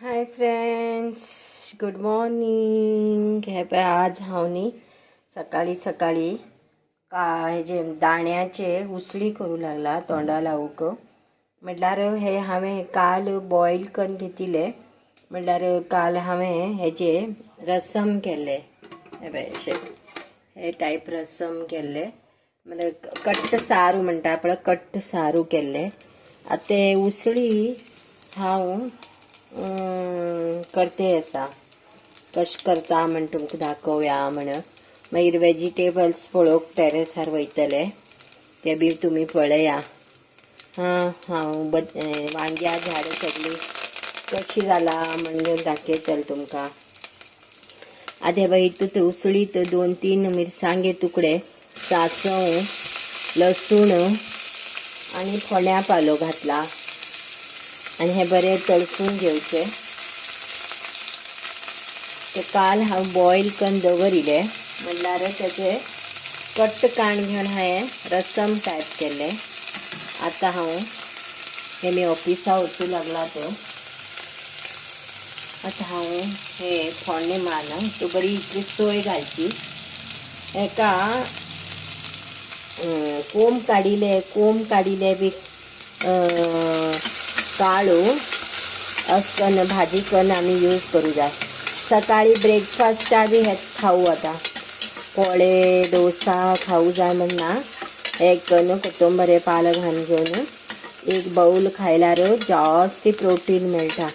Hi friends, good morning. हे पळय आज हांव न्ही सकाळी सकाळी हेजे दाण्याचे उसळी करू लागला तोंडा लावूक. म्हटल्यार हे हांवें काल बॉयल करून घेतिले. म्हटल्यार काल हांवें हेजे रसम केल्ले. हे पळय हे टायप रसम केल्ले. म्हणजे कट्ट सारू म्हणटा पळय, कट्ट सारू केल्ले. आतां ते उसळी हांव करते असा कश करता म्हण तुमकां दाखोवया म्हण. मागीर वेजिटेबल्स पळोवंक टेरेसार वयतले ते बी तुमी पळया. हांव वांग्या झाडां सगळीं कशी जाला म्हणजे दाखयतले तुमकां. आतां हे पळय हितूंत उसळीत 2-3 मिरसांगे तुकडे, सांसव, लसूण आनी फोण्या पालो घातला आणि हे बरे तळसून घेवचे. ते काल हांव बॉयल करून दवरिले. म्हटल्यार तेचे कट्ट काण घेवन हांवें रसम टायप केले. आतां हांव हे मी ऑफिसा वचूं लागला तर आतां हांव हे फोण्णे मारना. तो बरी इतली सोय घालची. हेका कोंब काडिले बी काळू असकन भाजी करून आमी यूज करूं जाय. सकाळी ब्रेकफास्टा बी हेच खाऊ. आतां पोळे डोसा खाऊ जाय म्हणना हे करून कोथंबरे पाल घालून घेवन एक बाऊल खायल्यार जास्ती प्रोटीन मेळटा.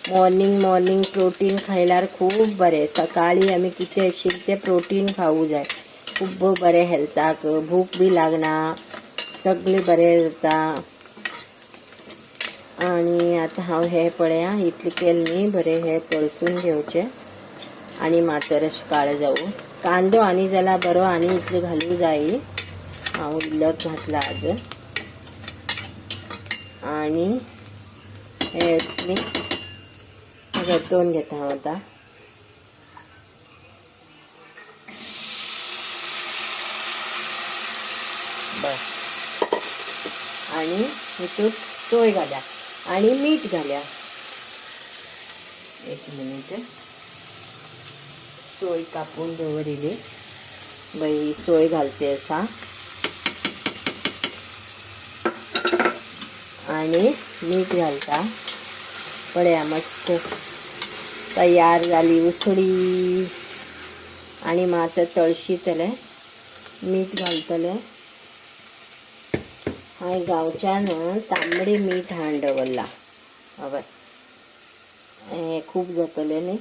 मॉर्निंग प्रोटीन खायल्यार खूब बरें. सकाळी आमी कितें आशिल्लें तें प्रोटीन खाऊ जाय. खूब बरें हेल्थाक. भूक बी लागना, सगळें बरें जाता. आणि आता हांव हे पळया इतले केले न्ही, बरे हे तळसून घेवचे आणि मातर अशें काळे जावं. कांदो आनी जाल्यार बरो आनी इतले घालूंक जाय. हांव इल्लोच घातला आज. आणि हे इतले घटोवन घेता हांव आतां. बस आणि हितूंत सोय घाल्या आणि मीठ घाल्या. एक मिनिट. सोय कापून दवरिली. बाई सोय घालते असा आणि मीठ घालता. पळया मस्त तयार जाली उसळी. आणि मात तळशीतले, मीठ घालतले. हांवें गांवच्यान तांबडी मीठ हाडून दवरला. हय हें खूब जातलें न्ही.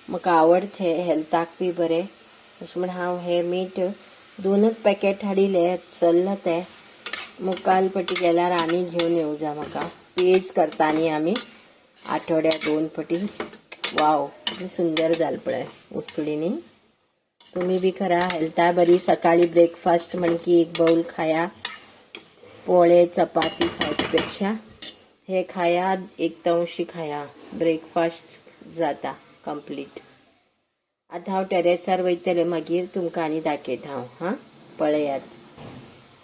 म्हाका आवडते, हेल्थाक बी बरें अशें म्हण हांव हें मीठ 2च पॅकेट हाडिले. चल्ला ते मुखाल पटी गेल्यार आनी घेवन येवं जा म्हाका. पेज करता न्ही आमी आठवड्याक 2 पटी. वाव कितली सुंदर जाल पळय उसळी न्ही. तुमी बी करा, हेल्था बरी. सकाळी ब्रेकफास्ट म्हण की एक बाऊल खाया. पोळे चपाती खायच्या पेक्षा हे खाया, एक तवशी खाया, ब्रेकफास्ट जाता कंप्लीट. आतां हांव टेरेसार वयतलें, मागीर तुमकां आनी दाखयता हांव. पळयात.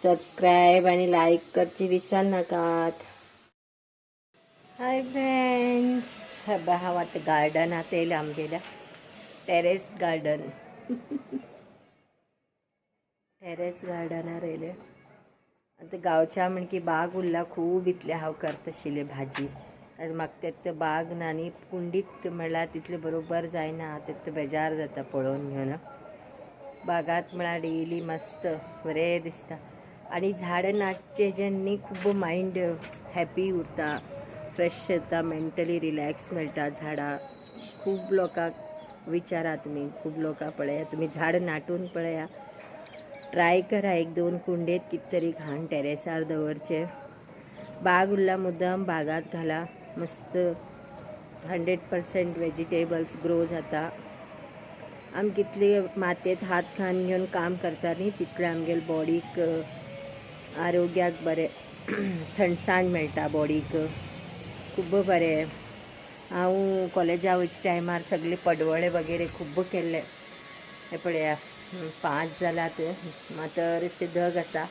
सबस्क्रायब आणि लाईक करची विसर नाकात. हाय फ्रेंड्स, हांव आतां गार्डनात येयलें आमगेल्या. Terrace garden. टेरेस गार्डनार येयलें. आतां गांवच्या म्हण की बाग उरला खूब. इतले हांव करता आशिल्लें भाजी. म्हाका तें बाग ना न्ही, कुंडीत म्हणल्यार तितलें बरोबर जायना. तें बेजार जाता पळोवन घेवन. बागात म्हळ्यार डेली मस्त बरें दिसता. आनी झाडां नाचचें जें न्ही, खूब मायंड हॅपी उरता, फ्रेश जाता, मेंटली रिलॅक्स मेळटा. झाडां खूब लोकांक विचारा तुमी, खूब लोकां पळया तुमी झाड नाटून पळया. ट्राय करा 1-2 कुंडेत कितें तरी घाण टेरेसार दवरचे. बाग उरला मुद्दाम बागात घाला. मस्त 100% वेजिटेबल्स ग्रो जाता. आमी कितले मातयेंत हात घालून घेवन काम करता न्ही, तितलें आमगेले बॉडीक आरोग्याक बरें. थंडसाण मेळटा बॉडीक. खूब बरें. हांव कॉलेजा वयच्या टायमार सगळे पडवळे वगैरे खूब केल्ले. हे पळया 5 जालात. मातर अशें धग आसा.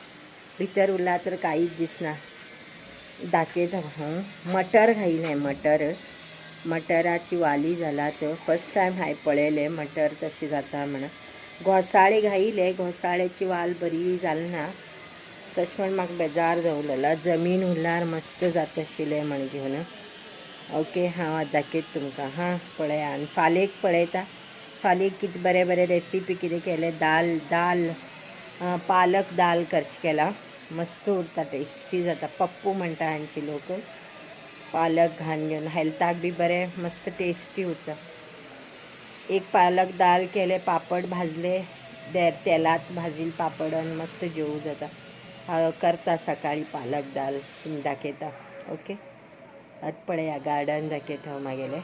भितर उरला तर कांयच दिसना. दाखयता हांव. मटर घायलें, मटर मटराची वाली जाला तर फर्स्ट टायम हांवें पळयलें मटर तशें जाता म्हणून. घोसाळे घायले, घोसाळ्याची वाल बरी जाली ना तशें म्हण म्हाका बेजार जावलेलो. जमीन उरल्यार मस्त जाता आशिल्लें म्हण घेवन. ओके, हांव दाखयता तुमकां. हां पळया, आनी फाल्यां एक पळयता. फाल्यां कितें बरें बरें रेसिपी कितें केलें. दाल पालक दाल करची केला. मस्त उरता, टेस्टी जाता. पप्पू म्हणटा हांची लोक. पालक घालून घेवन हेल्थाक बी बरें, मस्त टेस्टी उरता. एक पालक दाल केले, पापड भाजले, तेलात भाजील पापड आणि मस्त जेवू जाता. हांव करता सकाळी पालक दाल, तुम्ही दाखयता. ओके, आतां पळया गार्डन दाखयता हांव मागेलें.